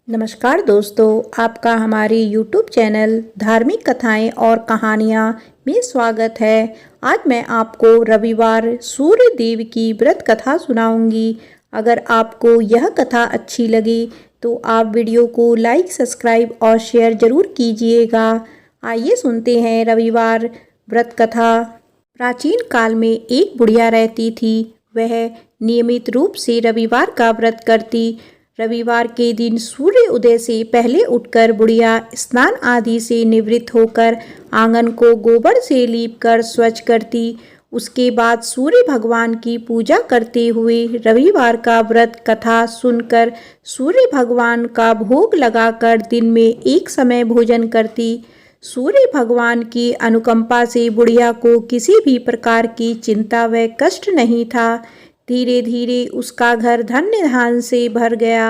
नमस्कार दोस्तों, आपका हमारे YouTube चैनल धार्मिक कथाएं और कहानियां में स्वागत है। आज मैं आपको रविवार सूर्य देव की व्रत कथा सुनाऊंगी। अगर आपको यह कथा अच्छी लगी तो आप वीडियो को लाइक, सब्सक्राइब और शेयर जरूर कीजिएगा। आइए सुनते हैं रविवार व्रत कथा। प्राचीन काल में एक बुढ़िया रहती थी। वह नियमित रूप से रविवार का व्रत करती। रविवार के दिन सूर्य उदय से पहले उठकर बुढ़िया स्नान आदि से निवृत्त होकर आंगन को गोबर से लीपकर स्वच्छ करती। उसके बाद सूर्य भगवान की पूजा करते हुए रविवार का व्रत कथा सुनकर सूर्य भगवान का भोग लगाकर दिन में एक समय भोजन करती। सूर्य भगवान की अनुकंपा से बुढ़िया को किसी भी प्रकार की चिंता व कष्ट नहीं था। धीरे धीरे उसका घर धन्य धान्य से भर गया।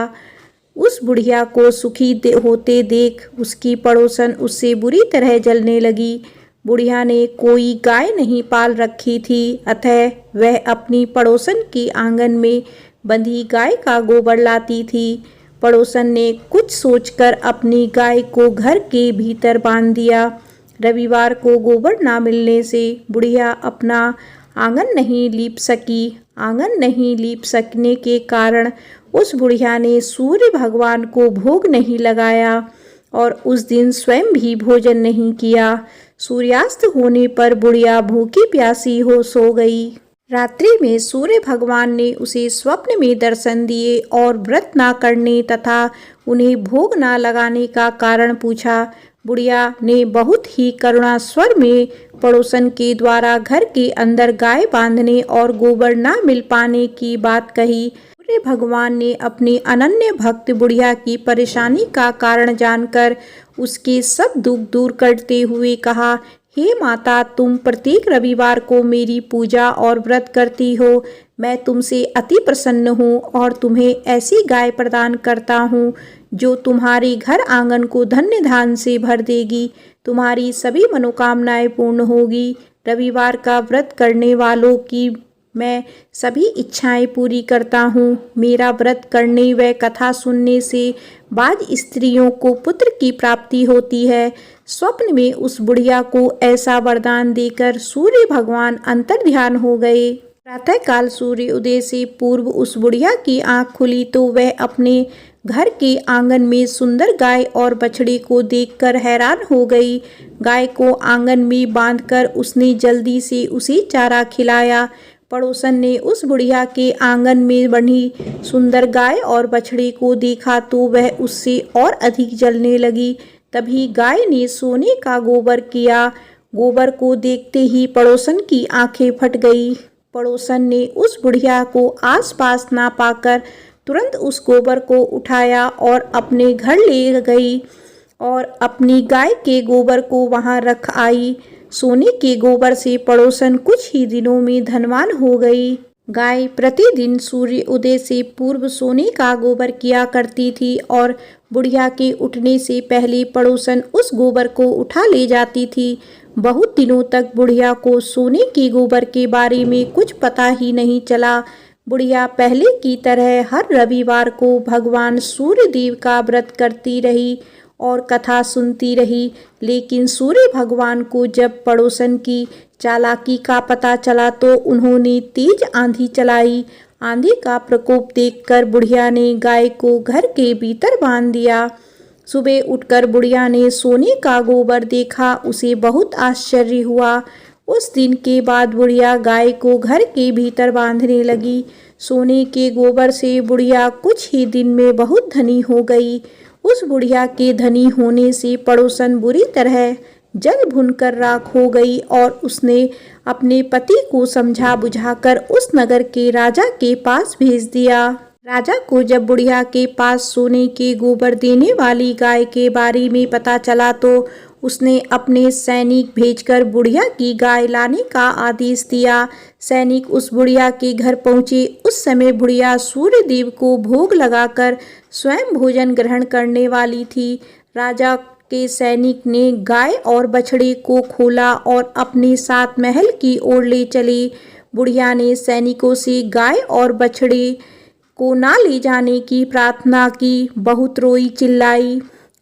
उस बुढ़िया को सुखी होते देख उसकी पड़ोसन उससे बुरी तरह जलने लगी। बुढ़िया ने कोई गाय नहीं पाल रखी थी, अतः वह अपनी पड़ोसन के आंगन में बंधी गाय का गोबर लाती थी। पड़ोसन ने कुछ सोचकर अपनी गाय को घर के भीतर बांध दिया। रविवार को गोबर ना मिलने से बुढ़िया अपना आंगन नहीं लीप सकी। आंगन नहीं लीप सकने के कारण उस बुढ़िया ने सूर्य भगवान को भोग नहीं लगाया और उस दिन स्वयं भी भोजन नहीं किया। सूर्यास्त होने पर बुढ़िया भूखी प्यासी हो सो गई। रात्रि में सूर्य भगवान ने उसे स्वप्न में दर्शन दिए और व्रत ना करने तथा उन्हें भोग ना लगाने का कारण पूछा। बुढ़िया ने बहुत ही करुणा स्वर में पड़ोसन के द्वारा घर के अंदर गाय बांधने और गोबर ना मिल पाने की बात कही। सूर्य भगवान ने अपनी अनन्य भक्त बुढ़िया की परेशानी का कारण जानकर उसके सब दुख दूर करते हुए कहा, हे माता, तुम प्रत्येक रविवार को मेरी पूजा और व्रत करती हो। मैं तुमसे अति प्रसन्न हूँ और तुम्हें ऐसी गाय प्रदान करता हूँ जो तुम्हारे घर आंगन को धन्य धान्य से भर देगी। तुम्हारी सभी मनोकामनाएं पूर्ण होगी। रविवार का व्रत करने वालों की मैं सभी इच्छाएं पूरी करता हूँ। मेरा व्रत करने व कथा सुनने से बाज स्त्रियों को पुत्र की प्राप्ति होती है। स्वप्न में उस बुढ़िया को ऐसा वरदान देकर सूर्य भगवान अंतर्ध्यान हो गए। प्रातःकाल सूर्य उदय से पूर्व उस बुढ़िया की आंख खुली तो वह अपने घर के आंगन में सुंदर गाय और बछड़े को देखकर हैरान हो गई। गाय को आंगन में बांधकर उसने जल्दी से उसे चारा खिलाया। पड़ोसन ने उस बुढ़िया के आंगन में बंधी सुंदर गाय और बछड़े को देखा तो वह उससे और अधिक जलने लगी। तभी गाय ने सोने का गोबर किया। गोबर को देखते ही पड़ोसन की आंखें फट गई। पड़ोसन ने उस बुढ़िया को आसपास ना पाकर तुरंत उस गोबर को उठाया और अपने घर ले गई और अपनी गाय के गोबर को वहां रख आई। सोने के गोबर से पड़ोसन कुछ ही दिनों में धनवान हो गई। गाय प्रतिदिन सूर्य उदय से पूर्व सोने का गोबर किया करती थी और बुढ़िया के उठने से पहले पड़ोसन उस गोबर को उठा ले जाती थी। बहुत दिनों तक बुढ़िया को सोने के गोबर के बारे में कुछ पता ही नहीं चला। बुढ़िया पहले की तरह हर रविवार को भगवान सूर्य देव का व्रत करती रही और कथा सुनती रही। लेकिन सूर्य भगवान को जब पड़ोसन की चालाकी का पता चला तो उन्होंने तेज आंधी चलाई। आंधी का प्रकोप देखकर बुढ़िया ने गाय को घर के भीतर बांध दिया। सुबह उठकर बुढ़िया ने सोने का गोबर देखा। उसे बहुत आश्चर्य हुआ। उस दिन के बाद बुढ़िया गाय को घर के भीतर बांधने लगी। सोने के गोबर से बुढ़िया कुछ ही दिन में बहुत धनी हो गई। उस बुढ़िया के धनी होने से पड़ोसन बुरी तरह जल भुनकर राख हो गई और उसने अपने पति को समझा बुझाकर उस नगर के राजा के पास भेज दिया। राजा को जब बुढ़िया के पास सोने के गोबर देने वाली गाय के बारे में पता चला तो उसने अपने सैनिक भेजकर बुढ़िया की गाय लाने का आदेश दिया। सैनिक उस बुढ़िया के घर पहुंचे। उस समय बुढ़िया सूर्य देव को भोग लगाकर स्वयं भोजन ग्रहण करने वाली थी। राजा के सैनिक ने गाय और बछड़े को खोला और अपने साथ महल की ओर ले चले। बुढ़िया ने सैनिकों से गाय और बछड़े को ना ले जाने की प्रार्थना की। बहुत रोई चिल्लाई,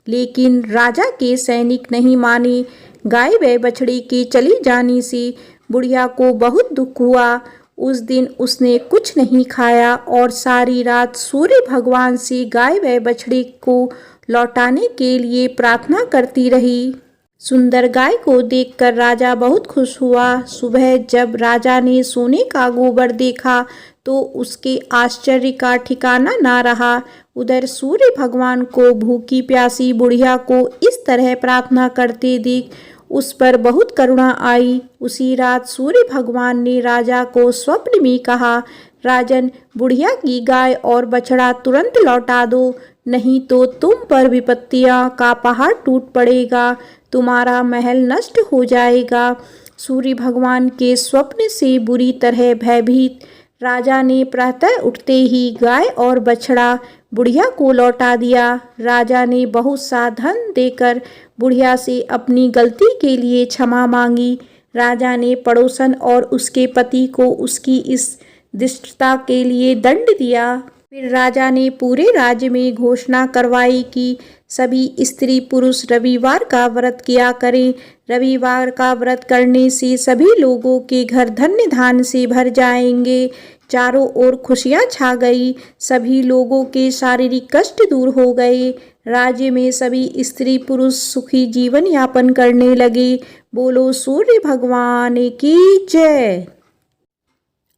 लेकिन राजा के सैनिक नहीं माने। गाय व बछड़े के चले जाने से बुढ़िया को बहुत दुख हुआ। उस दिन उसने कुछ नहीं खाया और सारी रात सूर्य भगवान से गाय व बछड़े को लौटाने के लिए प्रार्थना करती रही। सुंदर गाय को देखकर राजा बहुत खुश हुआ। सुबह जब राजा ने सोने का गोबर देखा तो उसके आश्चर्य का ठिकाना ना रहा। उधर सूर्य भगवान को भूखी प्यासी बुढ़िया को इस तरह प्रार्थना करते देख उस पर बहुत करुणा आई। उसी रात सूर्य भगवान ने राजा को स्वप्न में कहा, राजन, बुढ़िया की गाय और बछड़ा तुरंत लौटा दो, नहीं तो तुम पर विपत्तियां का पहाड़ टूट पड़ेगा, तुम्हारा महल नष्ट हो जाएगा। सूर्य भगवान के स्वप्न से बुरी तरह भयभीत राजा ने प्रातः उठते ही गाय और बछड़ा बुढ़िया को लौटा दिया। राजा ने बहुत सा धन देकर बुढ़िया से अपनी गलती के लिए क्षमा मांगी। राजा ने पड़ोसन और उसके पति को उसकी इस दुष्टता के लिए दंड दिया। फिर राजा ने पूरे राज्य में घोषणा करवाई कि सभी स्त्री पुरुष रविवार का व्रत किया करें। रविवार का व्रत करने से सभी लोगों के घर धन्य धान्य से भर जाएंगे। चारों ओर खुशियां छा गई। सभी लोगों के शारीरिक कष्ट दूर हो गए। राज्य में सभी स्त्री पुरुष सुखी जीवन यापन करने लगे। बोलो सूर्य भगवान की जय।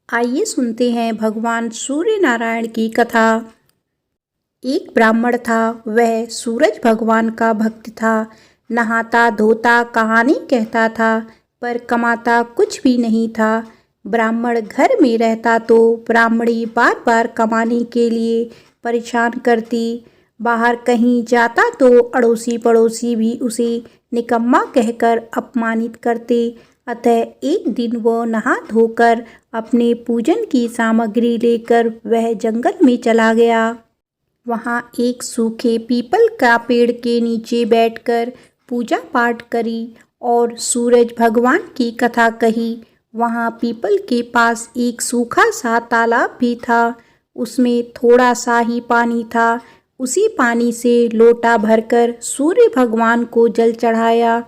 आइए सुनते हैं भगवान सूर्य नारायण की कथा। एक ब्राह्मण था, वह सूरज भगवान का भक्त था। नहाता धोता कहानी कहता था, पर कमाता कुछ भी नहीं था। ब्राह्मण घर में रहता तो ब्राह्मणी बार बार कमाने के लिए परेशान करती। बाहर कहीं जाता तो अड़ोसी पड़ोसी भी उसे निकम्मा कहकर अपमानित करते। अतः एक दिन वह नहा धोकर अपने पूजन की सामग्री लेकर वह जंगल में चला गया। वहाँ एक सूखे पीपल का पेड़ के नीचे बैठकर पूजा पाठ करी और सूरज भगवान की कथा कही। वहाँ पीपल के पास एक सूखा सा तालाब भी था। उसमें थोड़ा सा ही पानी था। उसी पानी से लोटा भरकर सूर्य भगवान को जल चढ़ाया।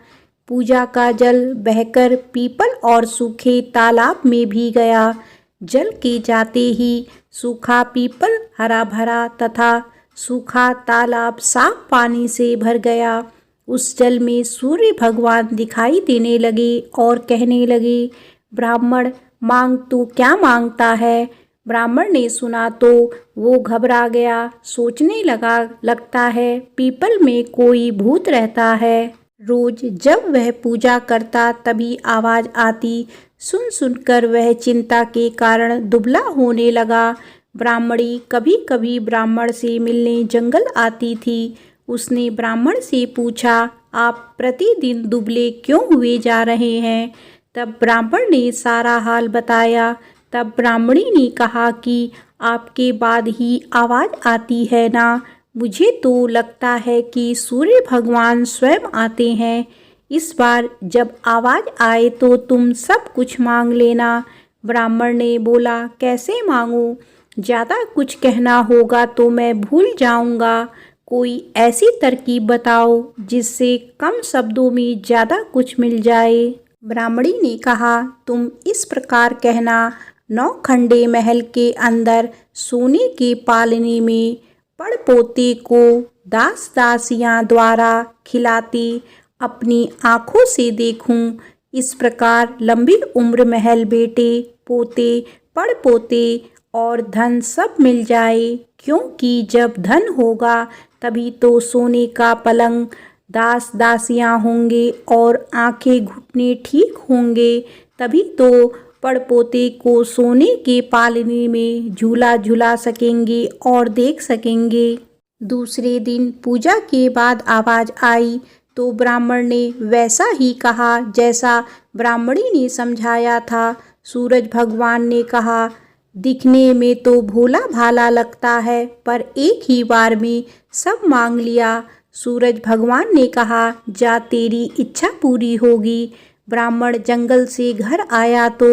पूजा का जल बहकर पीपल और सूखे तालाब में भी गया। जल के जाते ही सूखा पीपल हरा भरा तथा सूखा तालाब साफ पानी से भर गया। उस जल में सूर्य भगवान दिखाई देने लगे और कहने लगे, ब्राह्मण, मांग तू क्या मांगता है। ब्राह्मण ने सुना तो वो घबरा गया। सोचने लगता है पीपल में कोई भूत रहता है। रोज जब वह पूजा करता तभी आवाज आती। सुन सुनकर वह चिंता के कारण दुबला होने लगा। ब्राह्मणी कभी कभी ब्राह्मण से मिलने जंगल आती थी। उसने ब्राह्मण से पूछा, आप प्रतिदिन दुबले क्यों हुए जा रहे हैं। तब ब्राह्मण ने सारा हाल बताया। तब ब्राह्मणी ने कहा कि आपके बाद ही आवाज़ आती है ना। मुझे तो लगता है कि सूर्य भगवान स्वयं आते हैं। इस बार जब आवाज़ आए तो तुम सब कुछ मांग लेना। ब्राह्मण ने बोला, कैसे मांगूं? ज़्यादा कुछ कहना होगा तो मैं भूल जाऊंगा। कोई ऐसी तरकीब बताओ जिससे कम शब्दों में ज़्यादा कुछ मिल जाए। ब्राह्मणी ने कहा, तुम इस प्रकार कहना, 9 खंडे महल के अंदर सोने के पालने में पड़पोते को दास दासियां द्वारा खिलाते अपनी आँखों से देखूं। इस प्रकार लंबी उम्र, महल, बेटे पोते, पड़पोते और धन सब मिल जाए। क्योंकि जब धन होगा तभी तो सोने का पलंग, दास दासियां होंगे और आंखें घुटने ठीक होंगे। तभी तो पड़पोते को सोने के पालने में झूला झूला सकेंगे और देख सकेंगे। दूसरे दिन पूजा के बाद आवाज़ आई तो ब्राह्मण ने वैसा ही कहा जैसा ब्राह्मणी ने समझाया था। सूरज भगवान ने कहा, दिखने में तो भोला भाला लगता है, पर एक ही बार में सब मांग लिया। सूरज भगवान ने कहा, जा तेरी इच्छा पूरी होगी। ब्राह्मण जंगल से घर आया तो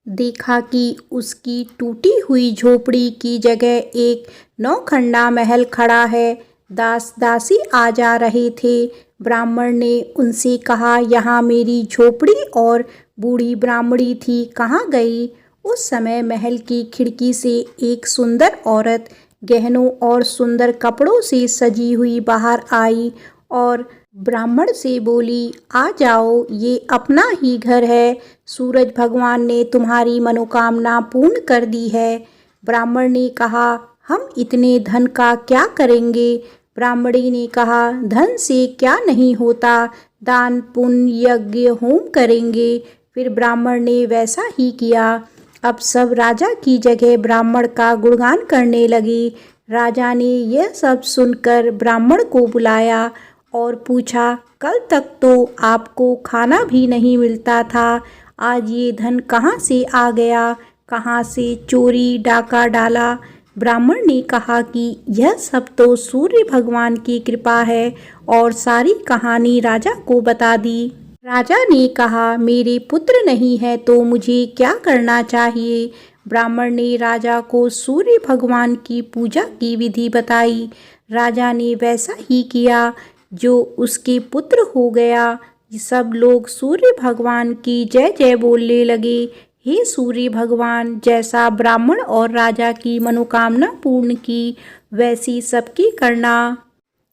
देखा कि उसकी टूटी हुई झोपड़ी की जगह एक नौखंडा महल खड़ा है। दास दासी आ जा रहे थे। ब्राह्मण ने उनसे कहा, यहाँ मेरी झोपड़ी और बूढ़ी ब्राह्मणी थी, कहाँ गई? उस समय महल की खिड़की से एक सुंदर औरत गहनों और सुंदर कपड़ों से सजी हुई बाहर आई और ब्राह्मण से बोली, आ जाओ, ये अपना ही घर है। सूरज भगवान ने तुम्हारी मनोकामना पूर्ण कर दी है। ब्राह्मण ने कहा, हम इतने धन का क्या करेंगे? ब्राह्मणी ने कहा, धन से क्या नहीं होता, दान पुण्य यज्ञ होम करेंगे। फिर ब्राह्मण ने वैसा ही किया। अब सब राजा की जगह ब्राह्मण का गुणगान करने लगे। राजा ने यह सब सुनकर ब्राह्मण को बुलाया और पूछा, कल तक तो आपको खाना भी नहीं मिलता था, आज ये धन कहाँ से आ गया? कहाँ से चोरी डाका डाला? ब्राह्मण ने कहा कि यह सब तो सूर्य भगवान की कृपा है और सारी कहानी राजा को बता दी। राजा ने कहा, मेरे पुत्र नहीं है तो मुझे क्या करना चाहिए? ब्राह्मण ने राजा को सूर्य भगवान की पूजा की विधि बताई। राजा ने वैसा ही किया जो उसके पुत्र हो गया। सब लोग सूर्य भगवान की जय जय बोलने लगे। हे सूर्य भगवान, जैसा ब्राह्मण और राजा की मनोकामना पूर्ण की, वैसी सबकी करना।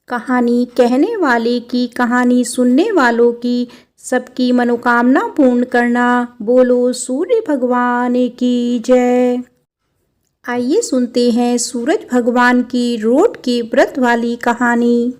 कहानी कहने वाले की, कहानी सुनने वालों की, सबकी मनोकामना पूर्ण करना। बोलो सूर्य भगवान की जय। आइए सुनते हैं सूरज भगवान की रोट के व्रत वाली कहानी।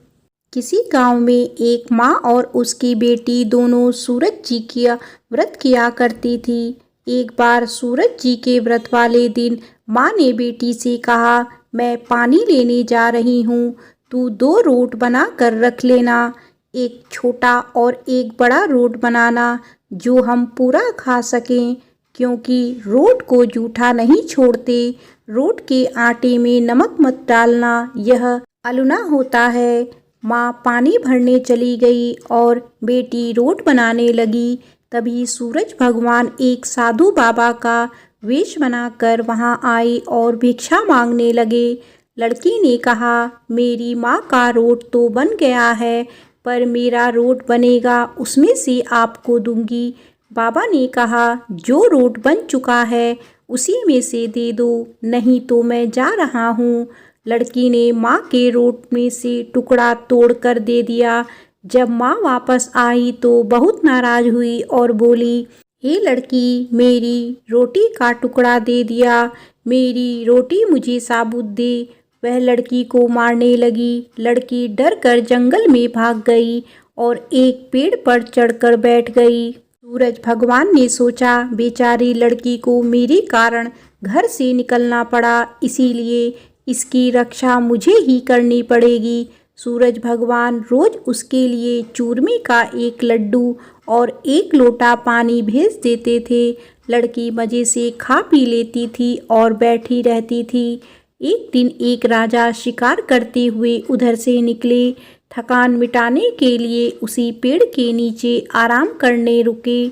किसी गांव में एक माँ और उसकी बेटी दोनों सूरज जी की व्रत किया करती थी। एक बार सूरज जी के व्रत वाले दिन माँ ने बेटी से कहा, मैं पानी लेने जा रही हूँ, तू 2 रोट बना कर रख लेना। एक छोटा और एक बड़ा रोट बनाना जो हम पूरा खा सकें, क्योंकि रोट को जूठा नहीं छोड़ते। रोट के आटे में नमक मत डालना, यह अलुना होता है। माँ पानी भरने चली गई और बेटी रोट बनाने लगी। तभी सूरज भगवान एक साधु बाबा का वेश बनाकर वहाँ आए और भिक्षा मांगने लगे। लड़की ने कहा, मेरी माँ का रोट तो बन गया है, पर मेरा रोट बनेगा, उसमें से आपको दूंगी। बाबा ने कहा, जो रोट बन चुका है उसी में से दे दो, नहीं तो मैं जा रहा हूँ। लड़की ने माँ के रोट में से टुकड़ा तोड़ कर दे दिया। जब माँ वापस आई तो बहुत नाराज हुई और बोली, हे लड़की, मेरी रोटी का टुकड़ा दे दिया, मेरी रोटी मुझे साबुत दे। वह लड़की को मारने लगी। लड़की डर कर जंगल में भाग गई और एक पेड़ पर चढ़कर बैठ गई। सूरज भगवान ने सोचा, बेचारी लड़की को मेरे कारण घर से निकलना पड़ा, इसीलिए इसकी रक्षा मुझे ही करनी पड़ेगी। सूरज भगवान रोज उसके लिए चूरमे का एक लड्डू और 1 लोटा पानी भेज देते थे। लड़की मज़े से खा पी लेती थी और बैठी रहती थी। एक दिन एक राजा शिकार करते हुए उधर से निकले। थकान मिटाने के लिए उसी पेड़ के नीचे आराम करने रुके।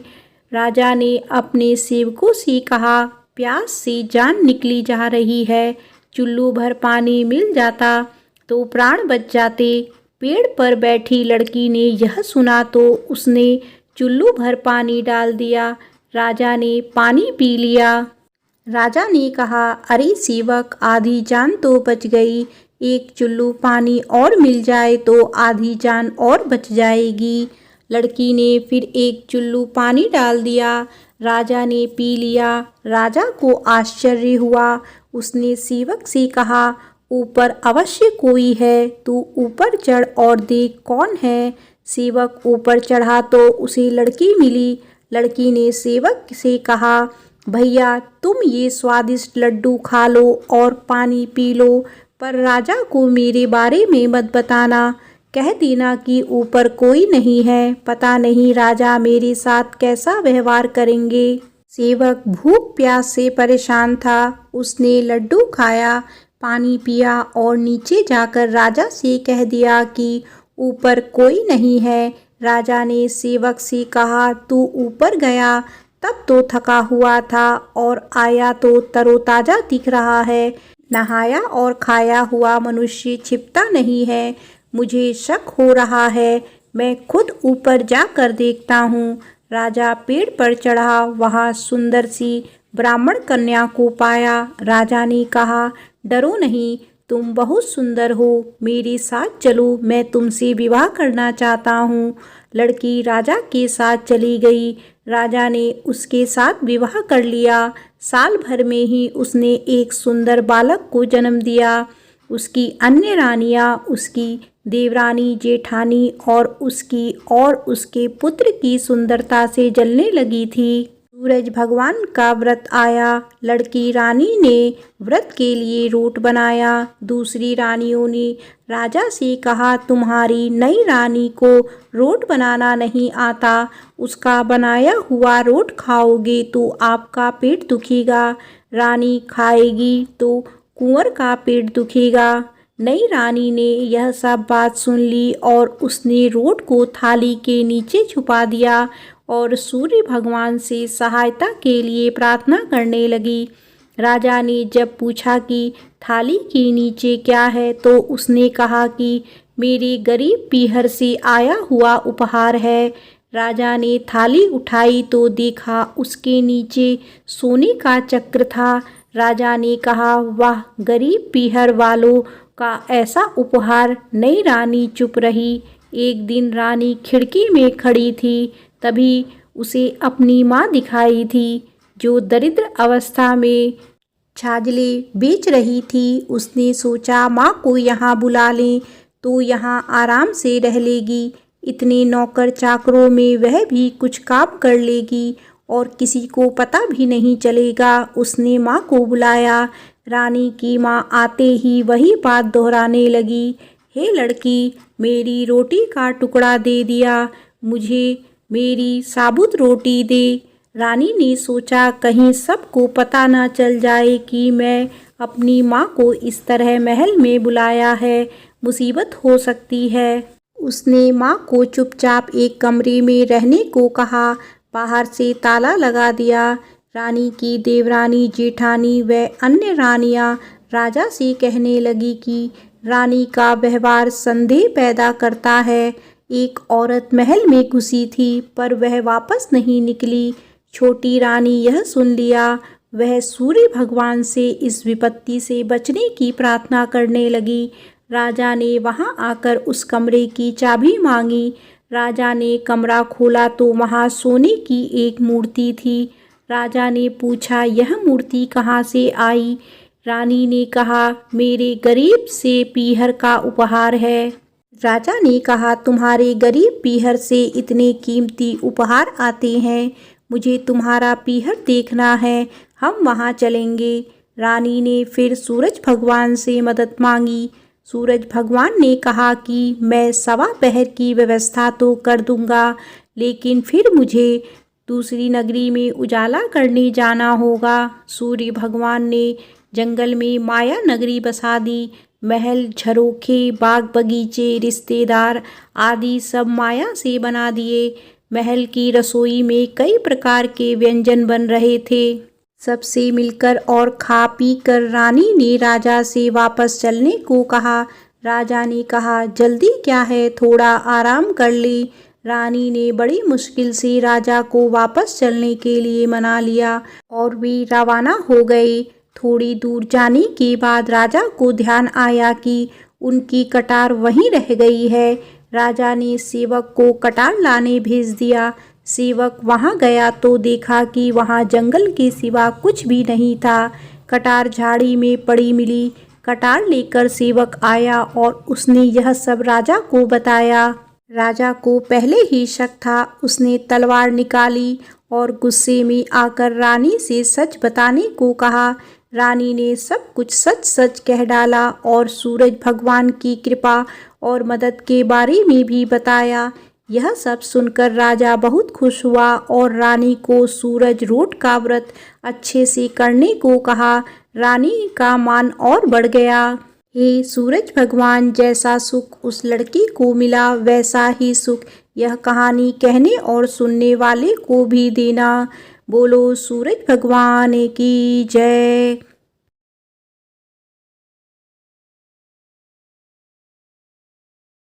राजा ने अपने सेवकों से कहा, प्यास से जान निकली जा रही है, चुल्लू भर पानी मिल जाता तो प्राण बच जाते। पेड़ पर बैठी लड़की ने यह सुना तो उसने चुल्लू भर पानी डाल दिया। राजा ने पानी पी लिया। राजा ने कहा, अरे सेवक, आधी जान तो बच गई, एक चुल्लू पानी और मिल जाए तो आधी जान और बच जाएगी। लड़की ने फिर एक चुल्लू पानी डाल दिया। राजा ने पी लिया। राजा को आश्चर्य हुआ। उसने सेवक से कहा, ऊपर अवश्य कोई है, तू ऊपर चढ़ और देख कौन है। सेवक ऊपर चढ़ा तो उसे लड़की मिली। लड़की ने सेवक से कहा, भैया, तुम ये स्वादिष्ट लड्डू खा लो और पानी पी लो, पर राजा को मेरे बारे में मत बताना। कह देना कि ऊपर कोई नहीं है, पता नहीं राजा मेरे साथ कैसा व्यवहार करेंगे। सेवक भूख प्यास से परेशान था। उसने लड्डू खाया, पानी पिया और नीचे जाकर राजा से कह दिया कि ऊपर कोई नहीं है। राजा ने सेवक से कहा, तू ऊपर गया तब तो थका हुआ था और आया तो तरोताजा दिख रहा है। नहाया और खाया हुआ मनुष्य छिपता नहीं है। मुझे शक हो रहा है। मैं खुद ऊपर जाकर देखता हूँ। राजा पेड़ पर चढ़ा, वहाँ सुंदर सी ब्राह्मण कन्या को पाया। राजा ने कहा, डरो नहीं, तुम बहुत सुंदर हो, मेरे साथ चलो, मैं तुमसे विवाह करना चाहता हूँ। लड़की राजा के साथ चली गई। राजा ने उसके साथ विवाह कर लिया। साल भर में ही उसने एक सुंदर बालक को जन्म दिया। उसकी अन्य रानियां उसकी देवरानी, जेठानी और उसके पुत्र की सुंदरता से जलने लगी थी। सूरज भगवान का व्रत आया। लड़की रानी ने व्रत के लिए रोट बनाया। दूसरी रानियों ने राजा से कहा, तुम्हारी नई रानी को रोट बनाना नहीं आता, उसका बनाया हुआ रोट खाओगे तो आपका पेट दुखेगा, रानी खाएगी तो कुंवर का पेट दुखेगा। नई रानी ने यह सब बात सुन ली और उसने रोट को थाली के नीचे छुपा दिया और सूर्य भगवान से सहायता के लिए प्रार्थना करने लगी। राजा ने जब पूछा कि थाली के नीचे क्या है, तो उसने कहा कि मेरे गरीब पीहर से आया हुआ उपहार है। राजा ने थाली उठाई तो देखा उसके नीचे सोने का चक्र था। राजा ने कहा, वाह, गरीब पीहर वालों का ऐसा उपहार। नई रानी चुप रही। एक दिन रानी खिड़की में खड़ी थी, तभी उसे अपनी माँ दिखाई थी, जो दरिद्र अवस्था में छाजले बेच रही थी। उसने सोचा, माँ को यहाँ बुला लें तो यहाँ आराम से रह लेगी। इतने नौकर चाकरों में वह भी कुछ काम कर लेगी और किसी को पता भी नहीं चलेगा। उसने माँ को बुलाया। रानी की माँ आते ही वही बात दोहराने लगी, हे लड़की, मेरी रोटी का टुकड़ा दे दिया, मुझे मेरी साबुत रोटी दे। रानी ने सोचा, कहीं सबको पता ना चल जाए कि मैं अपनी माँ को इस तरह महल में बुलाया है, मुसीबत हो सकती है। उसने माँ को चुपचाप एक कमरे में रहने को कहा, बाहर से ताला लगा दिया। रानी की देवरानी, जेठानी व अन्य रानियां राजा से कहने लगी कि रानी का व्यवहार संदेह पैदा करता है। एक औरत महल में घुसी थी पर वह वापस नहीं निकली। छोटी रानी यह सुन लिया। वह सूर्य भगवान से इस विपत्ति से बचने की प्रार्थना करने लगी। राजा ने वहां आकर उस कमरे की चाबी मांगी। राजा ने कमरा खोला तो वहां सोने की एक मूर्ति थी। राजा ने पूछा, यह मूर्ति कहाँ से आई? रानी ने कहा, मेरे गरीब से पीहर का उपहार है। राजा ने कहा, तुम्हारे गरीब पीहर से इतने कीमती उपहार आते हैं, मुझे तुम्हारा पीहर देखना है, हम वहाँ चलेंगे। रानी ने फिर सूरज भगवान से मदद मांगी। सूरज भगवान ने कहा कि मैं सवा पहर की व्यवस्था तो कर दूंगा, लेकिन फिर मुझे दूसरी नगरी में उजाला करने जाना होगा। सूर्य भगवान ने जंगल में माया नगरी बसा दी। महल, झरोखे, बाग बगीचे, रिश्तेदार आदि सब माया से बना दिए। महल की रसोई में कई प्रकार के व्यंजन बन रहे थे। सबसे मिलकर और खा पी कर रानी ने राजा से वापस चलने को कहा। राजा ने कहा, जल्दी क्या है, थोड़ा आराम कर ले। रानी ने बड़ी मुश्किल से राजा को वापस चलने के लिए मना लिया और वे रवाना हो गए। थोड़ी दूर जाने के बाद राजा को ध्यान आया कि उनकी कटार वहीं रह गई है। राजा ने सेवक को कटार लाने भेज दिया। सेवक वहां गया तो देखा कि वहां जंगल के सिवा कुछ भी नहीं था। कटार झाड़ी में पड़ी मिली। कटार लेकर सेवक आया और उसने यह सब राजा को बताया। राजा को पहले ही शक था। उसने तलवार निकाली और गुस्से में आकर रानी से सच बताने को कहा। रानी ने सब कुछ सच सच कह डाला और सूरज भगवान की कृपा और मदद के बारे में भी बताया। यह सब सुनकर राजा बहुत खुश हुआ और रानी को सूरज रोट का व्रत अच्छे से करने को कहा। रानी का मान और बढ़ गया। हे सूरज भगवान, जैसा सुख उस लड़की को मिला वैसा ही सुख यह कहानी कहने और सुनने वाले को भी देना। बोलो सूरज भगवान की जय।